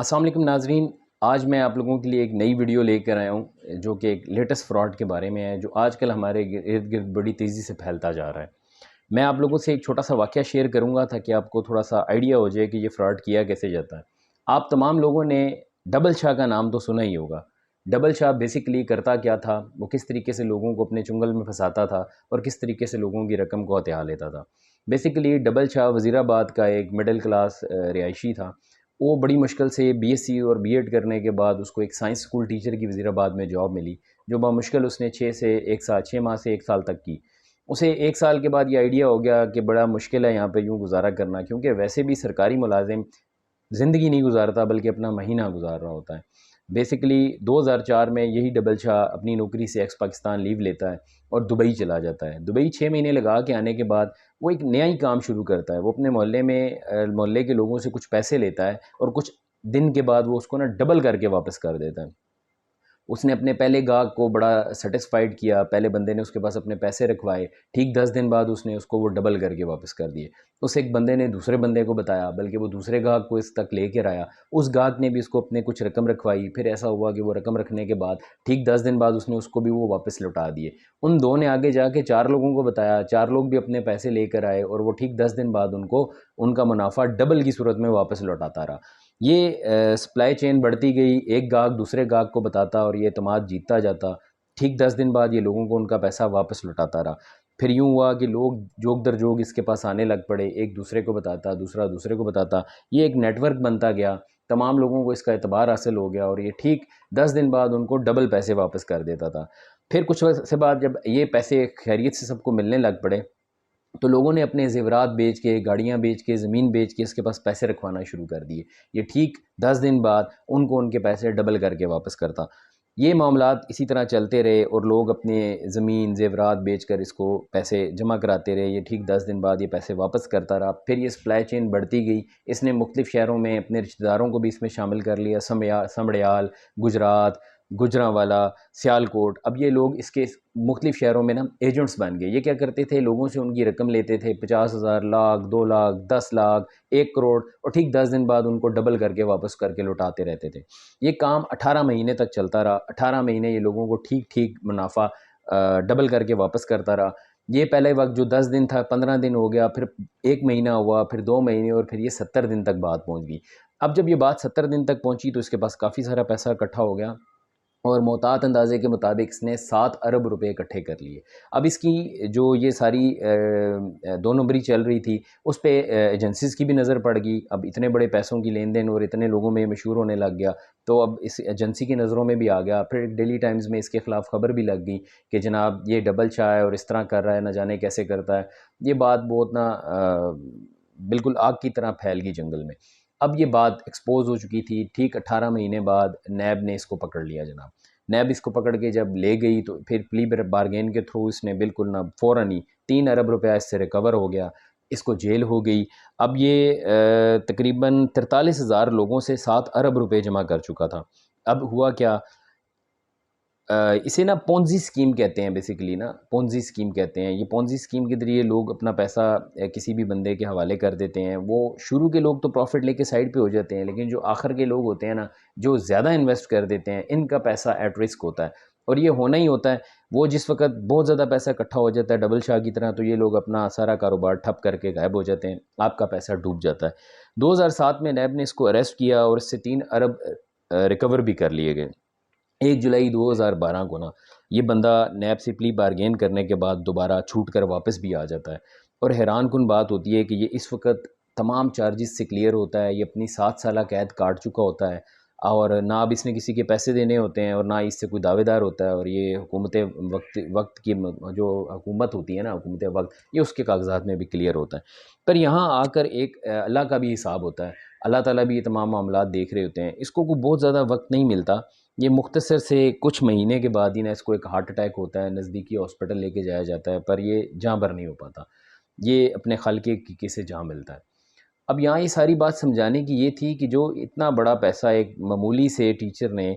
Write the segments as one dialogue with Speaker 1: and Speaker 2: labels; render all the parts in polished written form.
Speaker 1: السلام علیکم ناظرین، آج میں آپ لوگوں کے لیے ایک نئی ویڈیو لے کر آیا ہوں جو کہ ایک لیٹسٹ فراڈ کے بارے میں ہے جو آج کل ہمارے ارد گرد بڑی تیزی سے پھیلتا جا رہا ہے۔ میں آپ لوگوں سے ایک چھوٹا سا واقعہ شیئر کروں گا تاکہ آپ کو تھوڑا سا آئیڈیا ہو جائے کہ یہ فراڈ کیا کیسے جاتا ہے۔ آپ تمام لوگوں نے ڈبل شاہ کا نام تو سنا ہی ہوگا۔ ڈبل شاہ بیسیکلی کرتا کیا تھا، وہ کس طریقے سے لوگوں کو اپنے چنگل میں پھنساتا تھا اور کس طریقے سے لوگوں کی رقم کو ہتھیا لیتا تھا۔ بیسیکلی ڈبل شاہ وزیر آباد کا ایک مڈل کلاس رہائشی تھا۔ وہ بڑی مشکل سے بی ایس سی اور بی ایڈ کرنے کے بعد اس کو ایک سائنس اسکول ٹیچر کی وزیر آباد میں جاب ملی، جو بمشکل اس نے 6 ماہ سے 1 سال تک کی۔ اسے 1 سال کے بعد یہ آئیڈیا ہو گیا کہ بڑا مشکل ہے یہاں پہ یوں گزارا کرنا، کیونکہ ویسے بھی سرکاری ملازم زندگی نہیں گزارتا بلکہ اپنا مہینہ گزار رہا ہوتا ہے۔ بیسیکلی 2004 میں یہی ڈبل شاہ اپنی نوکری سے ایکس پاکستان لیو لیتا ہے اور دبئی چلا جاتا ہے۔ دبئی 6 مہینے لگا کے آنے کے بعد وہ ایک نیا ہی کام شروع کرتا ہے۔ وہ اپنے محلے کے لوگوں سے کچھ پیسے لیتا ہے اور کچھ دن کے بعد وہ اس کو ڈبل کر کے واپس کر دیتا ہے۔ اس نے اپنے پہلے گاہک کو بڑا سیٹسفائیڈ کیا، پہلے بندے نے اس کے پاس اپنے پیسے رکھوائے، ٹھیک 10 دن بعد اس نے اس کو وہ ڈبل کر کے واپس کر دیے۔ اس ایک بندے نے دوسرے بندے کو بتایا، بلکہ وہ دوسرے گاہک کو اس تک لے کر آیا، اس گاہک نے بھی اس کو اپنے کچھ رقم رکھوائی، پھر ایسا ہوا کہ وہ رقم رکھنے کے بعد ٹھیک 10 دن بعد اس نے اس کو بھی وہ واپس لوٹا دیے۔ ان دو نے آگے جا کے 4 لوگوں کو بتایا، 4 لوگ بھی اپنے پیسے لے کر آئے اور وہ ٹھیک 10 دن بعد ان کو ان کا منافع ڈبل کی صورت میں واپس لوٹاتا رہا۔ یہ سپلائی چین بڑھتی گئی، ایک گاہک دوسرے گاہک کو بتاتا اور یہ اعتماد جیتتا جاتا۔ ٹھیک 10 دن بعد یہ لوگوں کو ان کا پیسہ واپس لوٹاتا رہا۔ پھر یوں ہوا کہ لوگ جوگ در جوگ اس کے پاس آنے لگ پڑے، ایک دوسرے کو بتاتا، دوسرا دوسرے کو بتاتا، یہ ایک نیٹ ورک بنتا گیا، تمام لوگوں کو اس کا اعتبار حاصل ہو گیا اور یہ ٹھیک 10 دن بعد ان کو ڈبل پیسے واپس کر دیتا تھا۔ پھر کچھ وقت سے بعد جب یہ پیسے خیریت سے سب کو ملنے لگ پڑے تو لوگوں نے اپنے زیورات بیچ کے، گاڑیاں بیچ کے، زمین بیچ کے اس کے پاس پیسے رکھوانا شروع کر دیے۔ یہ ٹھیک 10 دن بعد ان کو ان کے پیسے ڈبل کر کے واپس کرتا۔ یہ معاملات اسی طرح چلتے رہے اور لوگ اپنے زمین زیورات بیچ کر اس کو پیسے جمع کراتے رہے۔ یہ ٹھیک 10 دن بعد یہ پیسے واپس کرتا رہا۔ پھر یہ سپلائی چین بڑھتی گئی، اس نے مختلف شہروں میں اپنے رشتہ داروں کو بھی اس میں شامل کر لیا، سمڑیال، گجرات، گجرانوالا، سیالکوٹ۔ اب یہ لوگ اس کے مختلف شہروں میں ایجنٹس بن گئے۔ یہ کیا کرتے تھے، لوگوں سے ان کی رقم لیتے تھے، 50,000، لاکھ، 2 لاکھ، 10 لاکھ، 1 کروڑ، اور ٹھیک 10 دن بعد ان کو ڈبل کر کے واپس کر کے لوٹاتے رہتے تھے۔ یہ کام 18 مہینے تک چلتا رہا۔ 18 مہینے یہ لوگوں کو ٹھیک منافع ڈبل کر کے واپس کرتا رہا۔ یہ پہلے وقت جو 10 دن تھا، 15 دن ہو گیا، پھر 1 مہینہ ہوا، پھر 2 مہینے، اور پھر یہ 70 دن تک بات پہنچ گئی۔ اب جب یہ بات 70 دن تک پہنچی تو اس کے پاس کافی سارا پیسہ اکٹھا ہو گیا اور محتاط اندازے کے مطابق اس نے 7 ارب روپے اکٹھے کر لیے۔ اب اس کی جو یہ ساری 2 نمبری چل رہی تھی، اس پہ ایجنسیز کی بھی نظر پڑ گئی۔ اب اتنے بڑے پیسوں کی لین دین اور اتنے لوگوں میں مشہور ہونے لگ گیا تو اب اس ایجنسی کی نظروں میں بھی آ گیا۔ پھر ڈیلی ٹائمز میں اس کے خلاف خبر بھی لگ گئی کہ جناب یہ ڈبل شاہ ہے اور اس طرح کر رہا ہے، نہ جانے کیسے کرتا ہے۔ یہ بات بہت بالکل آگ کی طرح پھیل گئی جنگل میں۔ اب یہ بات ایکسپوز ہو چکی تھی۔ ٹھیک 18 مہینے بعد نیب نے اس کو پکڑ لیا جناب۔ نیب اس کو پکڑ کے جب لے گئی تو پھر پلی بارگین کے تھرو اس نے بالکل فوراً ہی 3 ارب روپیہ اس سے ریکور ہو گیا، اس کو جیل ہو گئی۔ اب یہ تقریباً 43,000 لوگوں سے 7 ارب روپے جمع کر چکا تھا۔ اب ہوا کیا، اسے پونزی اسکیم کہتے ہیں، بیسیکلی پونزی اسکیم کہتے ہیں۔ یہ پونزی اسکیم کے ذریعے لوگ اپنا پیسہ کسی بھی بندے کے حوالے کر دیتے ہیں۔ وہ شروع کے لوگ تو پروفٹ لے کے سائڈ پہ ہو جاتے ہیں، لیکن جو آخر کے لوگ ہوتے ہیں جو زیادہ انویسٹ کر دیتے ہیں، ان کا پیسہ ایٹ رسک ہوتا ہے، اور یہ ہونا ہی ہوتا ہے۔ وہ جس وقت بہت زیادہ پیسہ اکٹھا ہو جاتا ہے ڈبل شاہ کی طرح، تو یہ لوگ اپنا سارا کاروبار ٹھپ کر کے غائب ہو جاتے ہیں، آپ کا پیسہ ڈوب جاتا ہے۔ 2007 میں نیب نے اس کو اریسٹ کیا اور اس سے 3 ارب ریکور بھی کر لیے گئے۔ 1 جولائی 2012 کو یہ بندہ نیب سے پلی بارگین کرنے کے بعد دوبارہ چھوٹ کر واپس بھی آ جاتا ہے، اور حیران کن بات ہوتی ہے کہ یہ اس وقت تمام چارجز سے کلیئر ہوتا ہے۔ یہ اپنی 7 سالہ قید کاٹ چکا ہوتا ہے، اور نہ اب اس نے کسی کے پیسے دینے ہوتے ہیں اور نہ اس سے کوئی دعوے دار ہوتا ہے، اور یہ حکومت وقت کی جو حکومت ہوتی ہے حکومت وقت، یہ اس کے کاغذات میں بھی کلیئر ہوتا ہے۔ پر یہاں آ کر ایک اللہ کا بھی حساب ہوتا ہے، اللہ تعالیٰ بھی یہ تمام معاملات دیکھ رہے ہوتے ہیں۔ اس کو کوئی بہت زیادہ وقت نہیں ملتا، یہ مختصر سے کچھ مہینے کے بعد ہی اس کو ایک ہارٹ اٹیک ہوتا ہے، نزدیکی ہاسپٹل لے کے جایا جاتا ہے، پر یہ جاں بر نہیں ہو پاتا، یہ اپنے خالق کی سے جاں ملتا ہے۔ اب یہاں یہ ساری بات سمجھانے کی یہ تھی کہ جو اتنا بڑا پیسہ ایک معمولی سے ٹیچر نے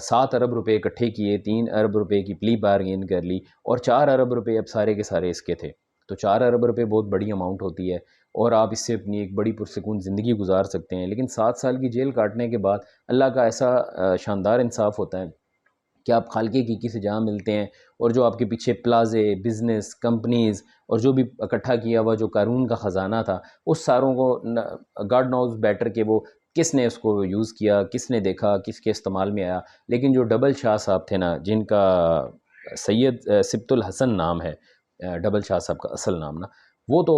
Speaker 1: 7 ارب روپے اکٹھے کیے، 3 ارب روپے کی پلی بارگین کر لی، اور 4 ارب روپے اب سارے کے سارے اس کے تھے، تو 4 ارب روپے بہت بڑی اماؤنٹ ہوتی ہے، اور آپ اس سے اپنی ایک بڑی پرسکون زندگی گزار سکتے ہیں. لیکن 7 سال کی جیل کاٹنے کے بعد اللہ کا ایسا شاندار انصاف ہوتا ہے کہ آپ خالق حقیقی سے جہاں ملتے ہیں، اور جو آپ کے پیچھے پلازے، بزنس، کمپنیز اور جو بھی اکٹھا کیا ہوا جو قارون کا خزانہ تھا، اس ساروں کو گاڈ نوز بیٹر کہ وہ کس نے اس کو یوز کیا، کس نے دیکھا، کس کے استعمال میں آیا. لیکن جو ڈبل شاہ صاحب تھے نا، جن کا سید سبت الحسن نام ہے، ڈبل شاہ صاحب کا اصل نام نا، وہ تو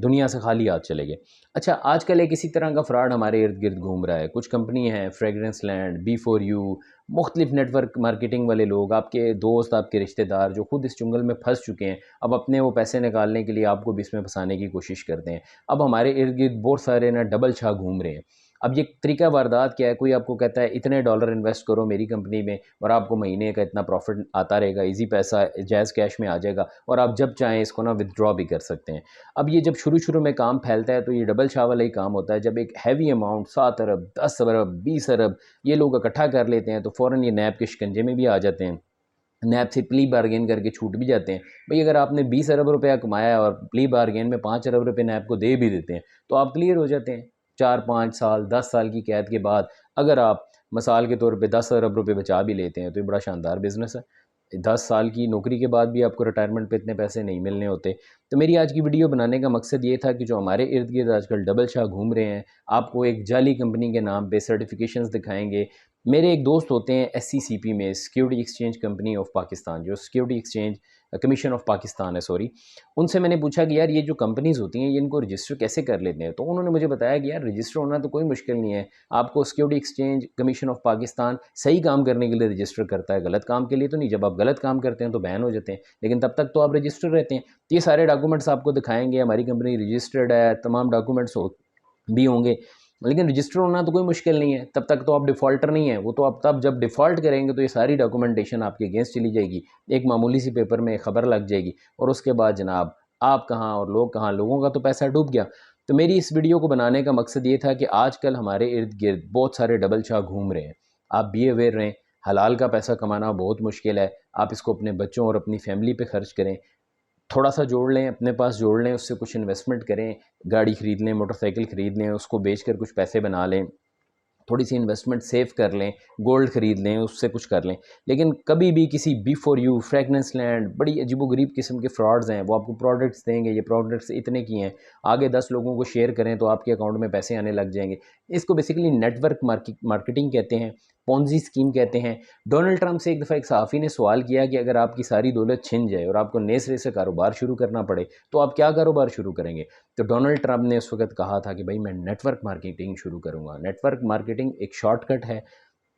Speaker 1: دنیا سے خالی ہاتھ چلے گئے. اچھا، آج کل ایک اسی طرح کا فراڈ ہمارے ارد گرد گھوم رہا ہے. کچھ کمپنی ہیں، فریگرنس لینڈ، B4U، مختلف نیٹ ورک مارکیٹنگ والے لوگ، آپ کے دوست، آپ کے رشتہ دار جو خود اس چنگل میں پھنس چکے ہیں، اب اپنے وہ پیسے نکالنے کے لیے آپ کو بھی اس میں پھنسانے کی کوشش کرتے ہیں. اب ہمارے ارد گرد بہت سارے نا ڈبل شاہ گھوم رہے ہیں. اب یہ طریقہ واردات کیا ہے؟ کوئی آپ کو کہتا ہے اتنے ڈالر انویسٹ کرو میری کمپنی میں اور آپ کو مہینے کا اتنا پروفٹ آتا رہے گا، ایزی پیسہ جائز کیش میں آ جائے گا، اور آپ جب چاہیں اس کو نا ودڈرا بھی کر سکتے ہیں. اب یہ جب شروع میں کام پھیلتا ہے تو یہ ڈبل شاہ والا ہی کام ہوتا ہے. جب ایک ہیوی اماؤنٹ 7 ارب 10 ارب 20 ارب یہ لوگ اکٹھا کر لیتے ہیں تو فوراً یہ نیب کے شکنجے میں بھی آ جاتے ہیں، نیب سے پلی بارگین کر کے چھوٹ بھی جاتے ہیں. بھئی اگر آپ نے 20 ارب روپیہ کمایا اور پلی بارگین میں 5 ارب روپے نیب کو دے بھی دیتے ہیں تو آپ کلیئر ہو جاتے ہیں. 4 5 سال 10 سال کی قید کے بعد اگر آپ مثال کے طور پہ 10 ارب روپے بچا بھی لیتے ہیں تو یہ بڑا شاندار بزنس ہے. 10 سال کی نوکری کے بعد بھی آپ کو ریٹائرمنٹ پہ اتنے پیسے نہیں ملنے ہوتے. تو میری آج کی ویڈیو بنانے کا مقصد یہ تھا کہ جو ہمارے ارد گرد آج کل ڈبل شاہ گھوم رہے ہیں، آپ کو ایک جعلی کمپنی کے نام پہ سرٹیفکیشنز دکھائیں گے. میرے ایک دوست ہوتے ہیں SCCP میں، security exchange company of Pakistan, جو security exchange commission of Pakistan ہے، سوری. ان سے میں نے پوچھا کہ یار یہ جو کمپنیز ہوتی ہیں یہ ان کو رجسٹر کیسے کر لیتے ہیں؟ تو انہوں نے مجھے بتایا کہ یار رجسٹر ہونا تو کوئی مشکل نہیں ہے. آپ کو security exchange commission of Pakistan صحیح کام کرنے کے لیے رجسٹر کرتا ہے، غلط کام کے لیے تو نہیں. جب آپ غلط کام کرتے ہیں تو بین ہو جاتے ہیں، لیکن تب تک تو آپ رجسٹر رہتے ہیں. یہ سارے ڈاکومنٹس آپ کو دکھائیں گے، ہماری کمپنی رجسٹرڈ ہے، تمام ڈاکومنٹس بھی ہوں گے. لیکن رجسٹر ہونا تو کوئی مشکل نہیں ہے، تب تک تو آپ ڈیفالٹر نہیں ہیں. وہ تو آپ تب جب ڈیفالٹ کریں گے تو یہ ساری ڈاکومنٹیشن آپ کے اگینسٹ چلی جائے گی، ایک معمولی سی پیپر میں خبر لگ جائے گی، اور اس کے بعد جناب آپ کہاں اور لوگ کہاں، لوگوں کا تو پیسہ ڈوب گیا. تو میری اس ویڈیو کو بنانے کا مقصد یہ تھا کہ آج کل ہمارے ارد گرد بہت سارے ڈبل شاہ گھوم رہے ہیں. آپ بھی اویئر رہیں، حلال کا پیسہ کمانا بہت مشکل ہے. آپ اس کو اپنے بچوں اور اپنی فیملی پہ خرچ کریں، تھوڑا سا جوڑ لیں، اپنے پاس جوڑ لیں، اس سے کچھ انویسٹمنٹ کریں، گاڑی خرید لیں، موٹر سائیکل خرید لیں، اس کو بیچ کر کچھ پیسے بنا لیں، تھوڑی سی انویسٹمنٹ سیو کر لیں، گولڈ خرید لیں، اس سے کچھ کر لیں. لیکن کبھی بھی کسی B4U، فریگننس لینڈ، بڑی عجیب و غریب قسم کے فراڈز ہیں. وہ آپ کو پروڈکٹس دیں گے، یہ پروڈکٹس اتنے کی ہیں، آگے 10 لوگوں کو شیئر کریں تو آپ کے اکاؤنٹ میں پیسے آنے لگ جائیں گے. اس کو بیسیکلی نیٹ ورک مارکیٹنگ کہتے ہیں، پونزی اسکیم کہتے ہیں. ڈونلڈ ٹرمپ سے ایک دفعہ ایک صحافی نے سوال کیا کہ اگر آپ کی ساری دولت چھن جائے اور آپ کو نئے سرے سے کاروبار شروع کرنا پڑے تو آپ کیا کاروبار شروع کریں گے؟ تو ڈونلڈ ٹرمپ نے اس وقت کہا تھا کہ بھائی میں نیٹ ورک مارکیٹنگ شروع کروں گا. نیٹ ورک مارکیٹنگ ایک شارٹ کٹ ہے،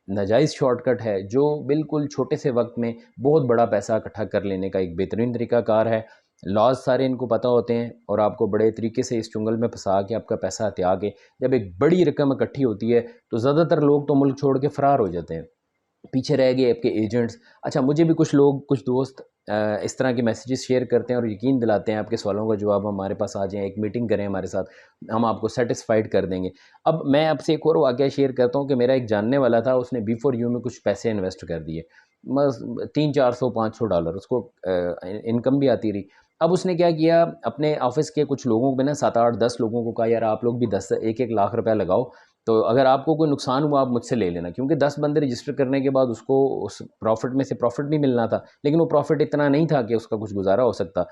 Speaker 1: ناجائز شارٹ کٹ ہے، جو بالکل چھوٹے سے وقت میں بہت بڑا پیسہ اکٹھا کر لینے کا ایک بہترین طریقہ کار ہے. لاز سارے ان کو پتہ ہوتے ہیں اور آپ کو بڑے طریقے سے اس چنگل میں پھنسا کے آپ کا پیسہ ہتھیا کے جب ایک بڑی رقم اکٹھی ہوتی ہے تو زیادہ تر لوگ تو ملک چھوڑ کے فرار ہو جاتے ہیں، پیچھے رہ گئے آپ کے ایجنٹس. اچھا، مجھے بھی کچھ لوگ، کچھ دوست اس طرح کے میسیجز شیئر کرتے ہیں اور یقین دلاتے ہیں آپ کے سوالوں کا جواب ہمارے پاس آ جائیں، ایک میٹنگ کریں ہمارے ساتھ، ہم آپ کو سیٹسفائیڈ کر دیں گے. اب میں آپ سے ایک اور واقعہ شیئر کرتا ہوں کہ میرا ایک جاننے والا تھا، اس نے B4U میں کچھ پیسے انویسٹ کر دیے، بس 300 400 500 ڈالر، اس کو انکم بھی آتی رہی. اب اس نے کیا کیا، اپنے آفس کے کچھ لوگوں پہ نا 7 8 10 لوگوں کو کہا یار آپ لوگ بھی 1 لاکھ روپیہ لگاؤ، تو اگر آپ کو کوئی نقصان ہوا آپ مجھ سے لے لینا. کیونکہ 10 بندے رجسٹر کرنے کے بعد اس کو اس پروفٹ میں سے پروفٹ بھی ملنا تھا، لیکن وہ پروفٹ اتنا نہیں تھا کہ اس کا کچھ گزارا ہو سکتا.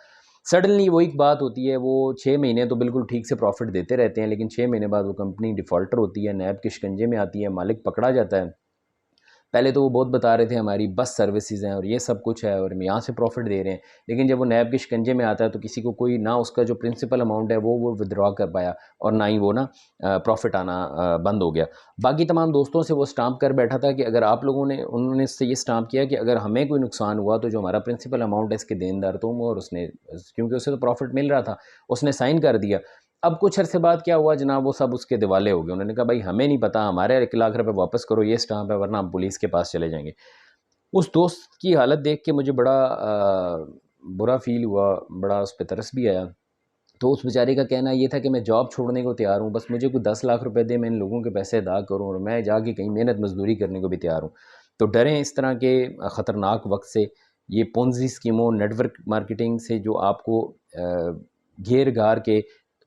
Speaker 1: سڈنلی وہ ایک بات ہوتی ہے، وہ 6 مہینے تو بالکل ٹھیک سے پروفٹ دیتے رہتے ہیں، لیکن 6 مہینے بعد وہ کمپنی ڈیفالٹر ہوتی ہے، نیب کے شکنجے میں آتی ہے، مالک پکڑا جاتا ہے. پہلے تو وہ بہت بتا رہے تھے ہماری بس سروسز ہیں اور یہ سب کچھ ہے اور ہم یہاں سے پروفٹ دے رہے ہیں، لیکن جب وہ نیب کے شکنجے میں آتا ہے تو کسی کو کوئی نہ اس کا جو پرنسپل اماؤنٹ ہے وہ ودرا کر پایا اور نہ ہی وہ نا پروفٹ آنا بند ہو گیا. باقی تمام دوستوں سے وہ اسٹامپ کر بیٹھا تھا کہ اگر آپ لوگوں نے، انہوں نے اس سے یہ اسٹامپ کیا کہ اگر ہمیں کوئی نقصان ہوا تو جو ہمارا پرنسپل اماؤنٹ ہے اس کے دیندار تم ہو، اور اس نے، کیونکہ اسے تو پروفٹ مل رہا تھا، اس نے سائن کر دیا. اب کچھ عرصے بعد کیا ہوا جناب، وہ سب اس کے دیوالے ہو گئے. انہوں نے کہا بھائی ہمیں نہیں پتہ، ہمارے 1 لاکھ روپے واپس کرو، یہ اسٹامپ ہے، ورنہ ہم پولیس کے پاس چلے جائیں گے. اس دوست کی حالت دیکھ کے مجھے بڑا برا فیل ہوا، بڑا اس پہ ترس بھی آیا. تو اس بیچارے کا کہنا یہ تھا کہ میں جاب چھوڑنے کو تیار ہوں، بس مجھے کوئی 10 لاکھ روپے دے، میں ان لوگوں کے پیسے ادا کروں اور میں جا کے کہیں محنت مزدوری کرنے کو بھی تیار ہوں. تو ڈریں اس طرح کے خطرناک وقت سے، یہ پونزی اسکیموں، نیٹ ورک مارکیٹنگ سے جو آپ کو گھیر گھار کے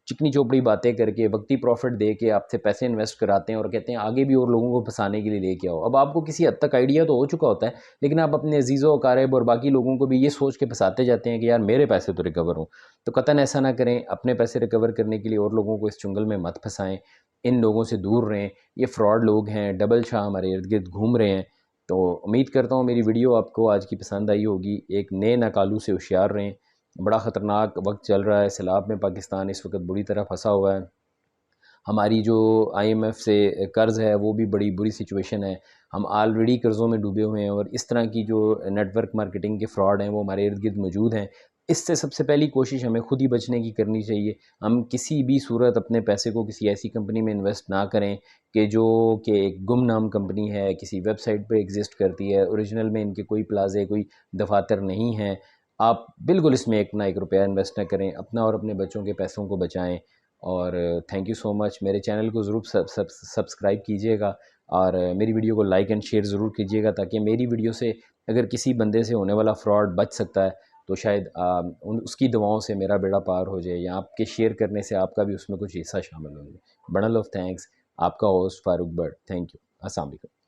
Speaker 1: چکنی چوپڑی باتیں کر کے وقتی پروفٹ دے کے آپ سے پیسے انویسٹ کراتے ہیں اور کہتے ہیں آگے بھی اور لوگوں کو پھنسانے کے لیے لے کے آؤ. اب آپ کو کسی حد تک آئیڈیا تو ہو چکا ہوتا ہے، لیکن آپ اپنے عزیز و اقارب اور باقی لوگوں کو بھی یہ سوچ کے پھنساتے جاتے ہیں کہ یار میرے پیسے تو ریکور ہوں. تو قطعاً ایسا نہ کریں، اپنے پیسے ریکور کرنے کے لیے اور لوگوں کو اس چنگل میں مت پھنسائیں، ان لوگوں سے دور رہیں. یہ فراڈ لوگ ہیں، ڈبل شاہ ہمارے ارد گرد گھوم رہے ہیں. تو امید کرتا ہوں میری ویڈیو آپ کو آج کی پسند آئی ہوگی. ایک نئے ناکالو سے ہوشیار رہیں. بڑا خطرناک وقت چل رہا ہے، سیلاب میں پاکستان اس وقت بری طرح پھنسا ہوا ہے. ہماری جو آئی ایم ایف سے قرض ہے وہ بھی بڑی بری سچویشن ہے. ہم آلریڈی قرضوں میں ڈوبے ہوئے ہیں، اور اس طرح کی جو نیٹ ورک مارکیٹنگ کے فراڈ ہیں وہ ہمارے ارد گرد موجود ہیں. اس سے سب سے پہلی کوشش ہمیں خود ہی بچنے کی کرنی چاہیے. ہم کسی بھی صورت اپنے پیسے کو کسی ایسی کمپنی میں انویسٹ نہ کریں کہ ایک گمنام کمپنی ہے، کسی ویب سائٹ پہ ایگزسٹ کرتی ہے، اوریجنل میں ان کے کوئی پلازے کوئی دفاتر نہیں ہیں. آپ بالکل اس میں ایک نہ ایک روپیہ انویسٹ نہ کریں، اپنا اور اپنے بچوں کے پیسوں کو بچائیں. اور تھینک یو سو مچ. میرے چینل کو ضرور سبسکرائب کیجیے گا، اور میری ویڈیو کو لائک اینڈ شیئر ضرور کیجیے گا، تاکہ میری ویڈیو سے اگر کسی بندے سے ہونے والا فراڈ بچ سکتا ہے تو شاید اس کی دعاؤں سے میرا بیڑا پار ہو جائے، یا آپ کے شیئر کرنے سے آپ کا بھی اس میں کچھ حصہ شامل ہو جائے. Bundle of thanks. آپ کا host Farooq but. Thank you. السلام علیکم.